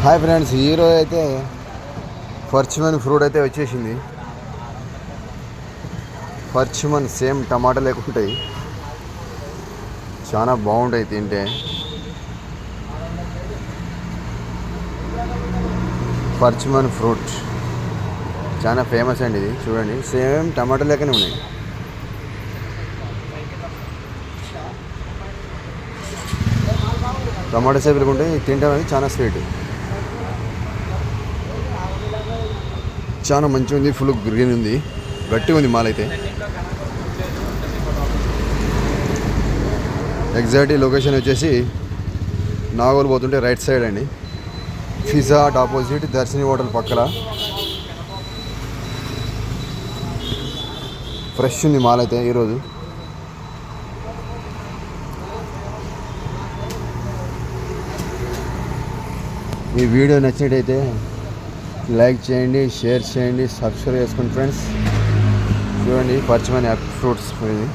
Hi friends, ఈరోజు అయితే ఫర్చ్మన్ fruit అయితే వచ్చేసింది. ఫర్చ్మన్ సేమ్ టమాటా లేకుంటాయి, చాలా బాగుంటాయి తింటే. ఫర్చ్మన్ ఫ్రూట్ చాలా ఫేమస్ అండి. ఇది చూడండి, సేమ్ టమాటా లేకనే ఉన్నాయి. టమాటా సేపులు ఉంటాయి, తింటాం. అది చాలా స్వీట్, చాలా మంచిగా ఉంది. ఫుల్ గ్రీన్ ఉంది, గట్టిగా ఉంది మాల్ అయితే. ఎగ్జాక్ట్ లొకేషన్ వచ్చేసి నాగోల్ పోతుంటే రైట్ సైడ్ అండి, పిజ్జా హట్ ఆపోజిట్ దర్శిని హోటల్ పక్కల. ఫ్రెష్ ఉంది మాల్ అయితే ఈరోజు. ఈ వీడియో నచ్చినట్టయితే లైక్ చేయండి, షేర్ చేయండి, సబ్స్క్రైబ్ చేసుకోండి ఫ్రెండ్స్. చూడండి, ఫర్చ్మన్ ఫ్రూట్స్ ఇది.